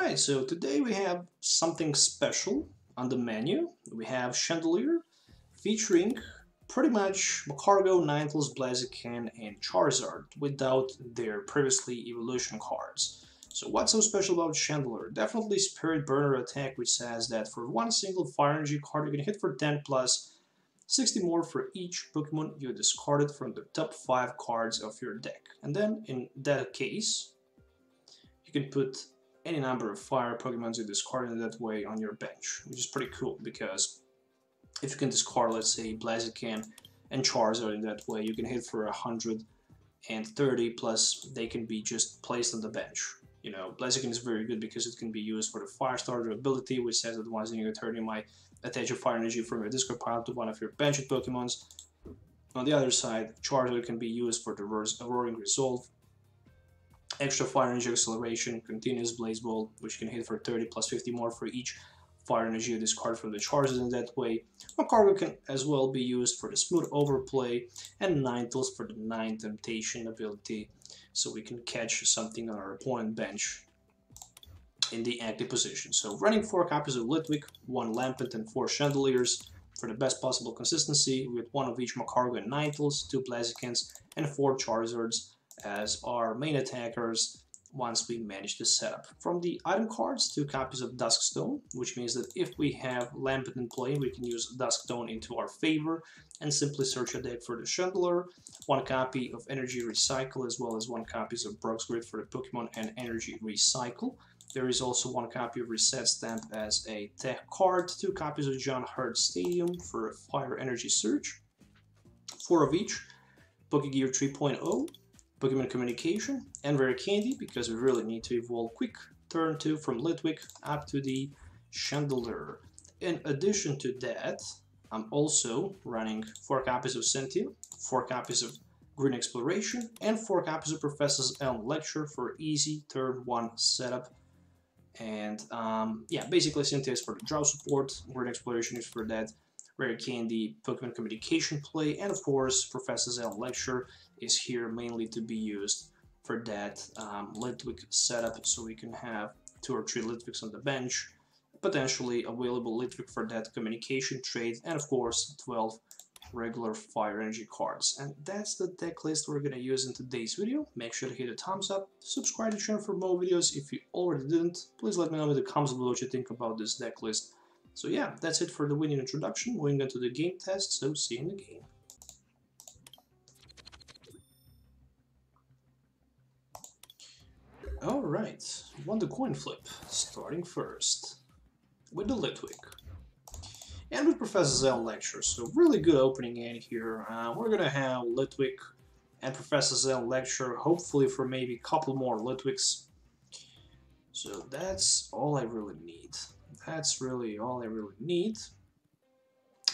Alright, so today we have something special on the menu. We have Chandelure featuring pretty much Macargo, Ninetales, Blaziken, and Charizard without their previously evolution cards. So what's so special about Chandelure? Definitely Spirit Burner attack, which says that for one single Fire Energy card you can hit for 10 plus 60 more for each Pokemon you discarded from the top 5 cards of your deck. And then in that case, you can put any number of fire Pokemon you discard in that way on your bench, which is pretty cool because if you can discard, let's say, Blaziken and Charizard in that way, you can hit for 130 plus they can be just placed on the bench. You know, Blaziken is very good because it can be used for the Fire Starter ability, which says that once in your turn you might attach a fire energy from your discard pile to one of your benched Pokemons. On the other side, Charizard can be used for the Roaring Resolve, extra fire energy acceleration, continuous blaze ball, which can hit for 30 plus 50 more for each fire energy you discard from the Charizard in that way. Macargo can as well be used for the smooth overplay, and Ninetales for the 9 temptation ability, so we can catch something on our opponent bench in the active position. So running 4 copies of Litwick, 1 Lampent and 4 Chandelures for the best possible consistency, with 1 of each Macargo and Ninetales, 2 Blazikens and 4 Charizards as our main attackers once we manage the setup. From the item cards, 2 copies of Duskstone, which means that if we have Lampent in play, we can use Duskstone into our favor and simply search a deck for the Chandelure, 1 copy of Energy Recycle, as well as 1 copy of Brock's Grid for the Pokemon and Energy Recycle. There is also 1 copy of Reset Stamp as a tech card, 2 copies of John Hurt Stadium for a Fire Energy Surge, 4 of each, Pokegear 3.0, Pokemon Communication, and Rare Candy, because we really need to evolve quick. Turn 2 from Litwick up to the Chandelure. In addition to that, I'm also running 4 copies of Cynthia, 4 copies of Green Exploration, and 4 copies of Professor's Elm Lecture for easy turn 1 setup. And yeah, basically Cynthia is for the draw support, Green Exploration is for that Rare Candy, Pokemon Communication play, and of course Professor's Elm Lecture is here mainly to be used for that Litwick setup, so we can have 2 or 3 Litwicks on the bench, potentially available Litwick for that communication trade, and of course 12 regular Fire Energy cards. And that's the deck list we're going to use in today's video. Make sure to hit a thumbs up, subscribe to the channel for more videos. If you already didn't, please let me know in the comments below what you think about this deck list. So yeah, that's it for the winning introduction. Moving on to the game test, so see you in the game. Alright, won the coin flip, starting first with the Litwick. And with Professor Elm Lecture, so really good opening in here. We're gonna have Litwick and Professor Elm Lecture, hopefully for maybe a couple more Litwicks. So that's all I really need. That's really all I really need.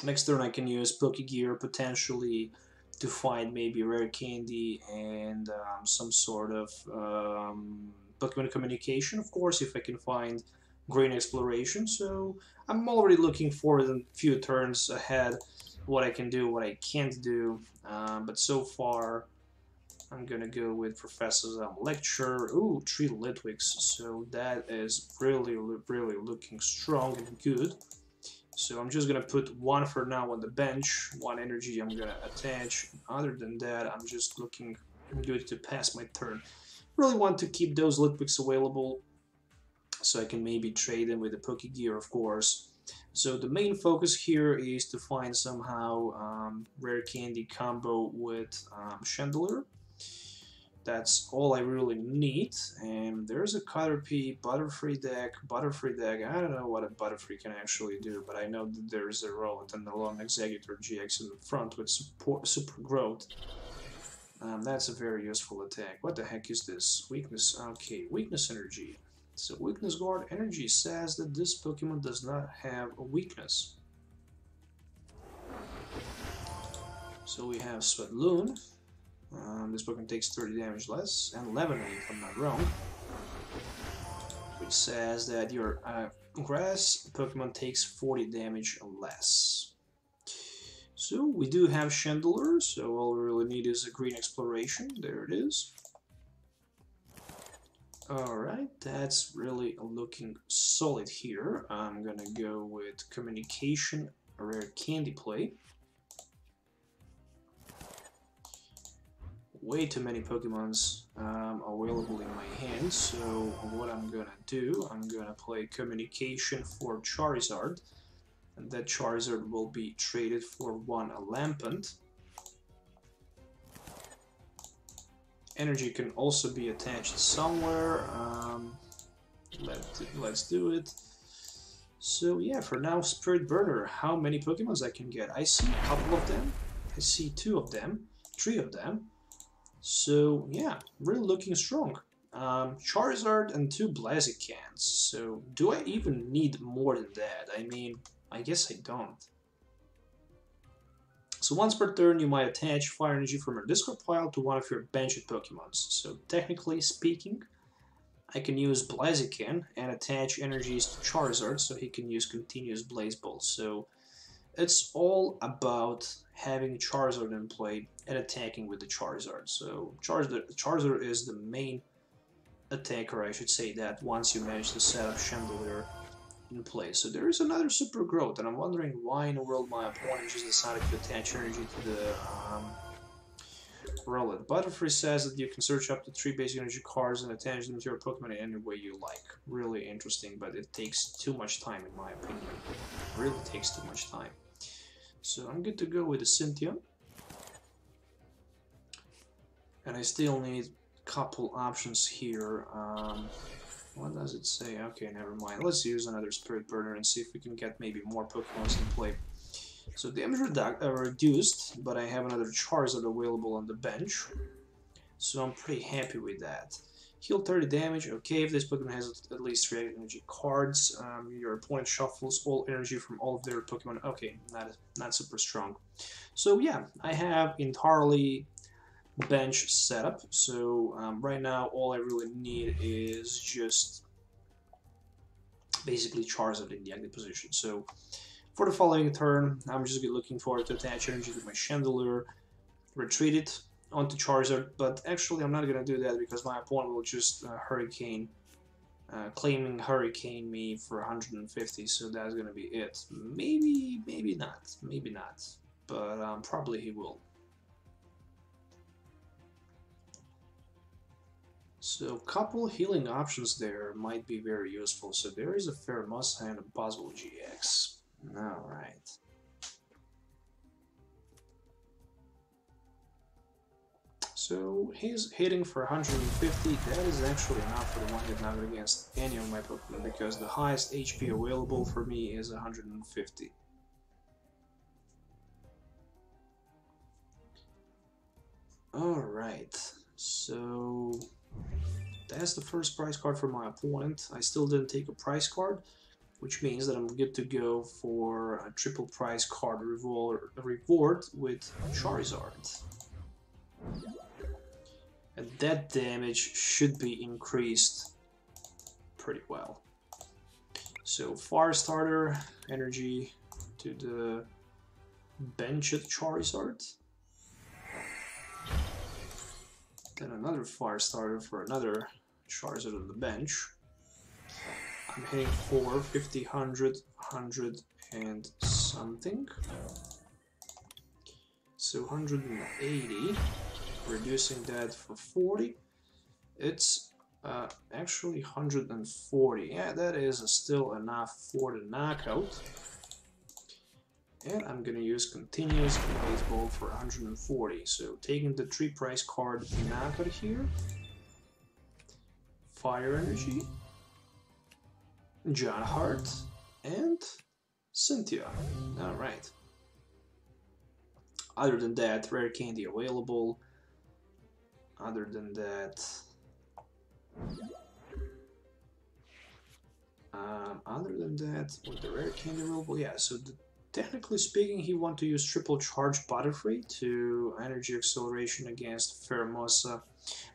Next turn I can use Pokegear potentially to find maybe Rare Candy and some sort of Pokemon Communication, of course, if I can find Green Exploration. So I'm already looking forward a few turns ahead what I can do, what I can't do, but so far I'm gonna go with Professor's Lecture. Ooh, 3 Litwicks, so that is really looking strong and good. So I'm just gonna put 1 for now on the bench, 1 energy I'm gonna attach. Other than that, I'm just looking good to pass my turn. Really want to keep those Litwicks available so I can maybe trade them with the Pokegear, of course. So the main focus here is to find somehow Rare Candy combo with Chandelure. That's all I really need. And there's a Caterpie Butterfree deck. I don't know what a Butterfree can actually do, but I know that there's a Roland and a Long Executor GX in the front with super growth. That's a very useful attack. What the heck is this? Weakness. Okay, weakness energy. So weakness guard energy says that this Pokemon does not have a weakness. So we have Sweatloon. This Pokemon takes 30 damage less, and Lemonade if I'm not wrong, which says that your grass Pokemon takes 40 damage less. So we do have Chandelure, so all we really need is a Green Exploration. There it is. Alright, that's really looking solid here. I'm gonna go with Communication, Rare Candy Play. Way too many Pokemons available in my hand, so what I'm gonna do, I'm gonna play Communication for Charizard, and that Charizard will be traded for one Lampent. Energy can also be attached somewhere. Let's do it. So yeah, for now, Spirit Burner, how many Pokemons I can get? I see a couple of them. I see 2 of them, 3 of them. So yeah, really looking strong. Charizard and 2 Blazikens. So do I even need more than that? I mean, I guess I don't. So once per turn, you might attach fire energy from your discard pile to one of your benched Pokemons. So technically speaking, I can use Blaziken and attach energies to Charizard so he can use continuous Blaze Ball. So it's all about having Charizard in play and attacking with the Charizard. So Charizard is the main attacker, I should say that, once you manage to set up Chandelure in place. So there is another super growth, and I'm wondering why in the world my opponent just decided to attach energy to the Rowlet. Butterfree says that you can search up to 3 basic energy cards and attach them to your Pokemon in any way you like. Really interesting, but it takes too much time in my opinion. It really takes too much time. So I'm good to go with the Cynthia. And I still need a couple options here. What does it say? Okay, never mind. Let's use another Spirit Burner and see if we can get maybe more Pokemon in play. So damage reduced, but I have another Charizard available on the bench. So I'm pretty happy with that. Heal 30 damage. Okay, if this Pokemon has at least 3 energy cards, your opponent shuffles all energy from all of their Pokemon. Okay, not super strong. So yeah, I have entirely bench setup. So right now all I really need is just basically Charizard in the active position. So for the following turn, I'm just looking forward to attach energy to my Chandelure, retreat it onto Charizard, but actually I'm not gonna do that because my opponent will just Hurricane, claiming Hurricane me for 150, so that's gonna be it. Maybe not, but probably he will. So a couple healing options there might be very useful. So there is a Pheromosa and a Buzzwole GX. Alright. So he's hitting for 150. That is actually enough for the one-hit number against any of my Pokemon because the highest HP available for me is 150. Alright, so that's the first prize card for my opponent. I still didn't take a prize card, which means that I'm good to go for a triple prize card reward with Charizard. And that damage should be increased pretty well. So Fire Starter, energy to the benched Charizard. Then another Fire Starter for another Charizard on the bench. I'm hitting for 50, 100, 100 and something. So 180, reducing that for 40. It's actually 140. Yeah, that is still enough for the knockout. And I'm gonna use continuous Blaze Ball for 140. So taking the 3 price card knockout here. Fire Energy, John Hart, and Cynthia. Alright. Other than that, rare candy available. Other than that, with the rare candy available, yeah. So technically speaking, he wants to use triple charge Butterfree to energy acceleration against Pheromosa,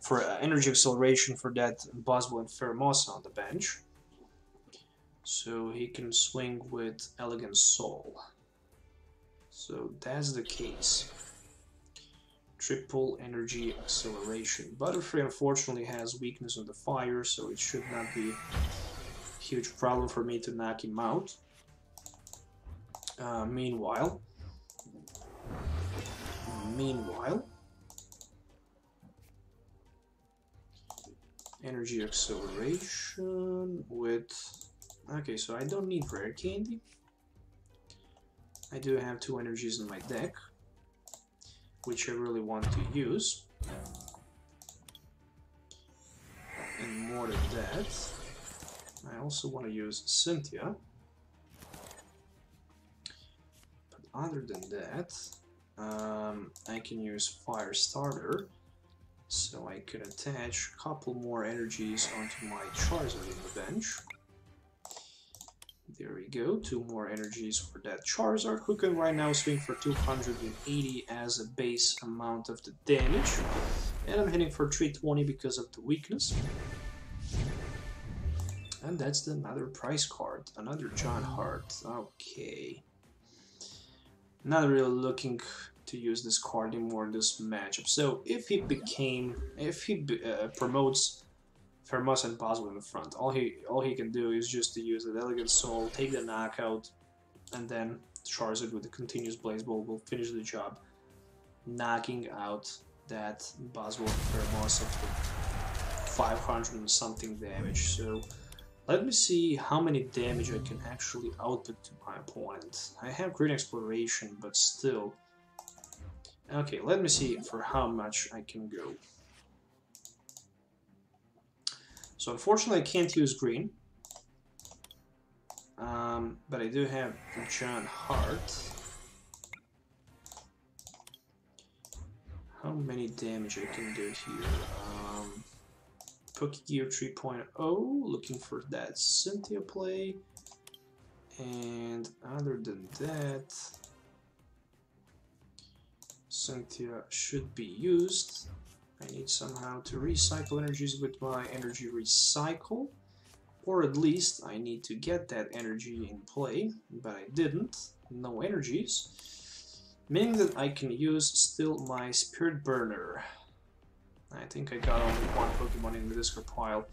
for energy acceleration for that Buzzwole and Pheromosa on the bench. So he can swing with Elegant Soul. So that's the case. triple energy acceleration. Butterfree unfortunately has weakness on the fire, so it should not be a huge problem for me to knock him out. Meanwhile, energy acceleration with... Okay, so I don't need rare candy. I do have 2 energies in my deck, which I really want to use. And more than that, I also want to use Cynthia. But other than that, I can use Fire Starter, so I can attach a couple more energies onto my Charizard on the bench. There we go, 2 more energies for that Charizard, who can right now swing for 280 as a base amount of the damage. And I'm hitting for 320 because of the weakness. And that's another prize card, another John Hart. Okay. Not really looking to use this card anymore in this matchup. So if he promotes Fermos and Boswell in the front, all he can do is just to use the Elegant Soul, take the knockout, and then Charizard with the continuous Blaze Ball will finish the job, knocking out that Boswell Fermos up to 500 and something damage. So let me see how many damage I can actually output to my opponent. I have Green Exploration, but still. Okay, let me see for how much I can go. So unfortunately I can't use green, but I do have John Hart. How many damage I can do here? Pokegear 3.0, looking for that Cynthia play, and other than that, Cynthia should be used. I need somehow to recycle energies with my energy recycle, or at least I need to get that energy in play, but I didn't. No energies, meaning that I can use still my Spirit Burner. I think I got only 1 Pokemon in the discard pile,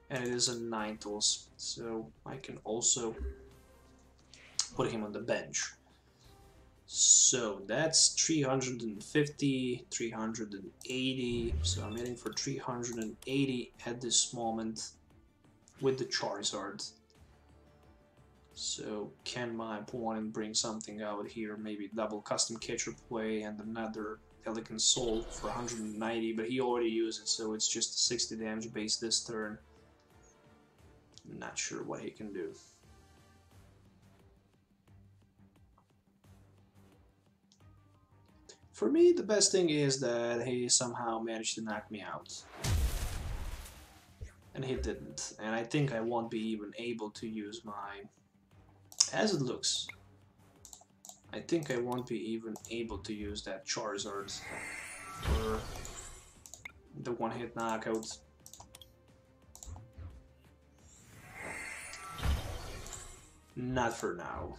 and it is a Ninetales, so I can also put him on the bench. So that's 350, 380, so I'm hitting for 380 at this moment with the Charizard. So can my opponent bring something out here, maybe double custom catcher play and another Elegant Soul for 190, but he already used it, so it's just 60 damage base this turn. Not sure what he can do. For me, the best thing is that he somehow managed to knock me out. And he didn't. And I think I won't be even able to use my... As it looks, I think I won't be even able to use that Charizard for the one-hit knockout. Not for now.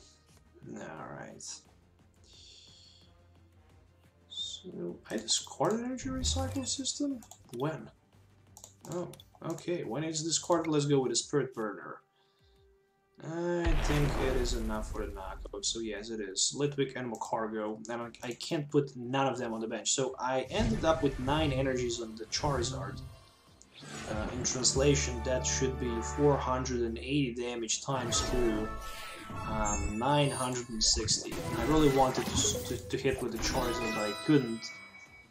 Alright. So, I discarded energy recycle system? When? Oh, okay. When it's discarded, let's go with a Spirit Burner. I think it is enough for the knockout, so yes it is. Litwick and Macargo, and I can't put none of them on the bench, so I ended up with 9 energies on the Charizard. In translation, that should be 480 damage times 2, 960. I really wanted to hit with the Charizard, but I couldn't,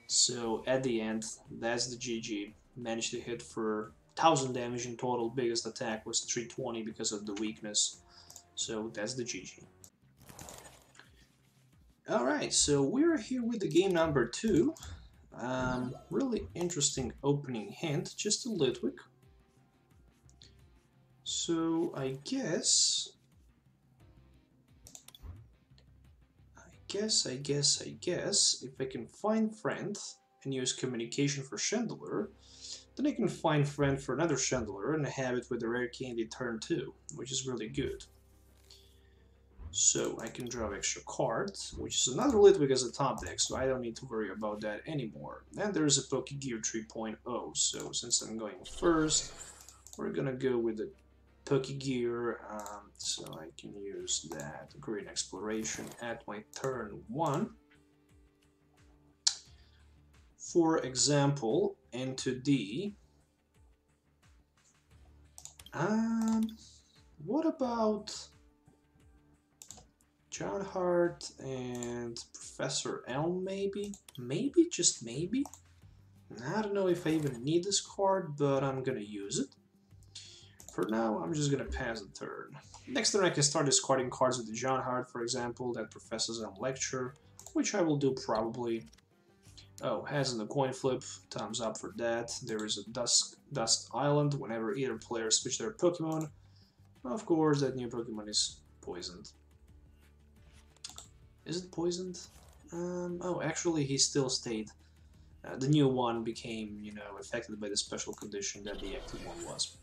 so at the end, that's the GG. Managed to hit for 1000 damage in total. Biggest attack was 320 because of the weakness. So that's the GG. Alright, so we're here with the game number 2. Really interesting opening hand, just a Litwick. So I guess if I can find friend and use communication for Chandelure, then I can find friend for another Chandelure and have it with the rare candy turn 2, which is really good. So I can draw extra cards, which is another lit because of top deck, so I don't need to worry about that anymore. Then there's a Pokegear 3.0, so since I'm going first, we're gonna go with the Pokegear, so I can use that Green Exploration at my turn 1. For example, into D. What about John Hart and Professor Elm, maybe? Maybe, just maybe? I don't know if I even need this card, but I'm gonna use it. For now, I'm just gonna pass the turn. Next turn I can start discarding cards with the John Hart, for example, that Professor Elm Lecture, which I will do probably. Oh, has in the coin flip, thumbs up for that. There is a Dust Island whenever either player switch their Pokemon. Of course, that new Pokemon is poisoned. Is it poisoned? Oh, actually, he still stayed. The new one became, you know, affected by the special condition that the active one was.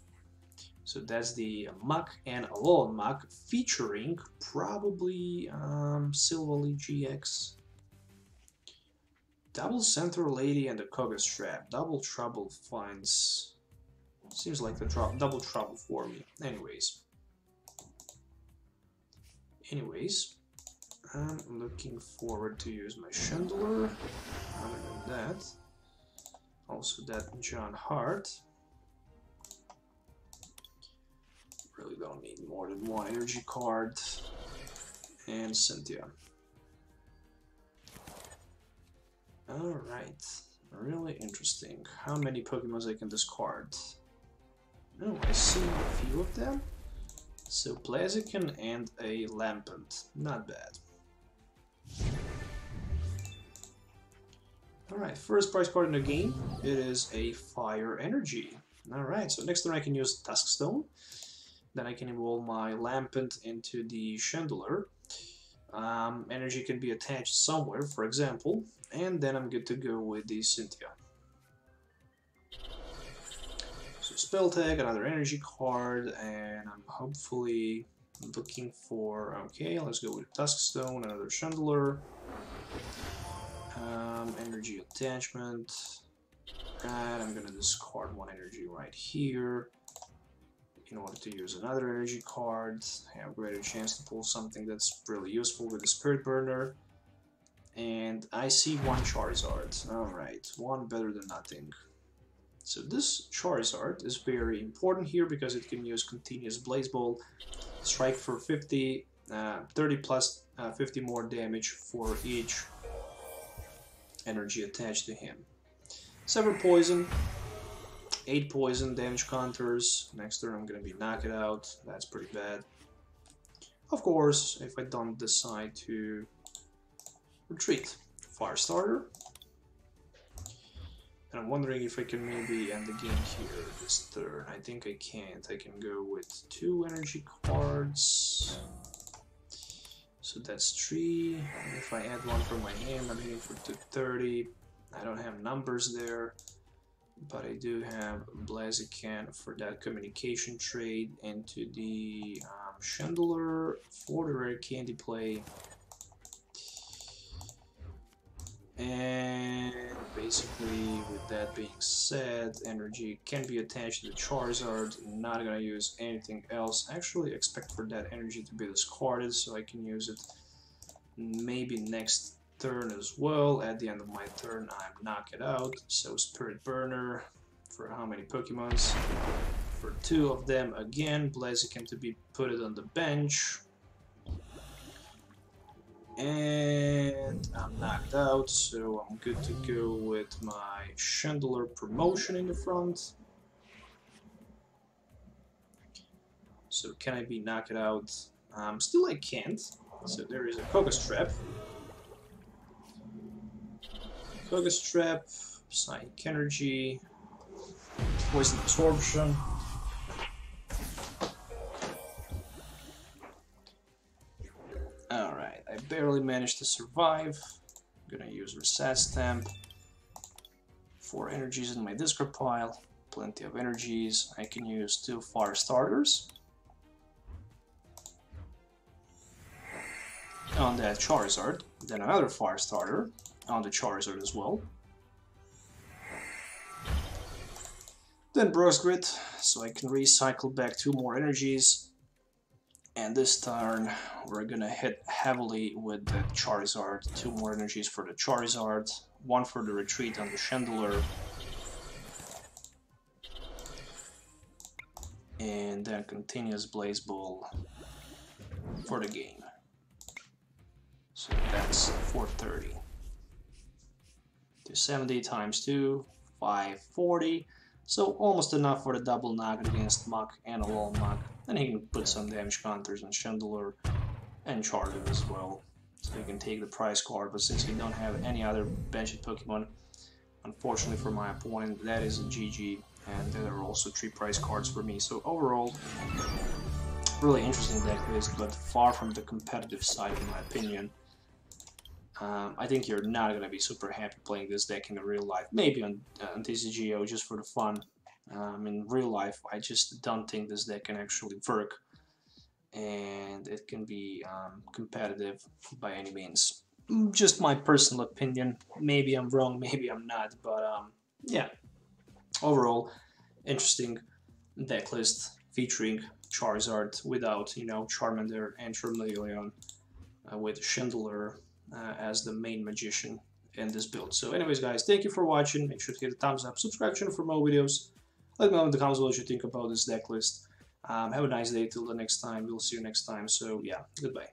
So that's the Mach and Alolan Mach featuring probably Silvally GX. Double Center Lady and the Koga Strap. Double Trouble finds... Seems like the double trouble for me. Anyways, I'm looking forward to use my Chandelure. Other than that, also that John Hart. Really don't need more than one energy card. And Cynthia. Alright, really interesting. How many Pokemons I can discard? Oh, I see a few of them. So Blaziken and a Lampent. Not bad. Alright, first prize card in the game. It is a Fire Energy. Alright, so next turn I can use Duskstone. Then I can evolve my Lampent into the Chandelure. Energy can be attached somewhere, for example. And then I'm good to go with the Cynthia. So spell tag, another energy card, and I'm hopefully looking for... Okay, let's go with Duskstone, another Chandelure. Energy attachment. Right, I'm gonna discard one energy right here in order to use another energy card. Have a greater chance to pull something that's really useful with the Spirit Burner. And I see one Charizard. Alright, one better than nothing. So this Charizard is very important here because it can use continuous Blaze Ball, strike for 50, 30 plus 50 more damage for each energy attached to him. 7 poison, 8 poison damage counters. Next turn I'm gonna be knocked out. That's pretty bad. Of course, if I don't decide to retreat. Firestarter. And I'm wondering if I can maybe end the game here this turn. I think I can't. I can go with 2 energy cards. So that's 3. And if I add one from my hand, I'm hitting for 230. I don't have numbers there, but I do have Blaziken for that communication trade into the Chandelure for the rare candy play. And basically, with that being said, energy can be attached to the Charizard. Not gonna use anything else. Actually, expect for that energy to be discarded, so I can use it maybe next turn as well. At the end of my turn, I'm knocked out. So Spirit Burner for how many Pokemons? For 2 of them again. Blaziken to be put it on the bench. And I'm knocked out, so I'm good to go with my Chandelure promotion in the front. So can I be knocked out? Still I can't. So there is a Koga Strap. Koga Strap, Psychic Energy, Poison Absorption. Alright, I barely managed to survive. I'm gonna use Reset Stamp. 4 energies in my discard pile. Plenty of energies. I can use 2 Fire Starters. on that Charizard, then another Fire Starter on the Charizard as well. Then Brooks Grid, so I can recycle back 2 more energies. And this turn, we're gonna hit heavily with the Charizard. 2 more energies for the Charizard, 1 for the retreat on the Chandelure. And then continuous Blaze Ball for the game. So that's 430. 270 times 2, 540. So almost enough for the double knock against Mach and a wall knock. Then he can put some damage counters on Chandelure and Charizard as well. So he can take the prize card, but since we don't have any other benched Pokemon, unfortunately for my opponent, that is a GG, and there are also 3 prize cards for me. So overall, really interesting deck list, but far from the competitive side in my opinion. I think you're not going to be super happy playing this deck in the real life. Maybe on TCGO just for the fun. In real life, I just don't think this deck can actually work. And it can be competitive by any means. Just my personal opinion. Maybe I'm wrong, maybe I'm not. But yeah, overall, interesting deck list featuring Charizard without, you know, Charmander and Charmeleon, with Chandelure as the main magician in this build. So anyways guys, thank you for watching. Make sure to hit the thumbs up, subscribe channel for more videos. Let me know in the comments what you think about this deck list. Have a nice day till the next time. We'll see you next time. So yeah, goodbye.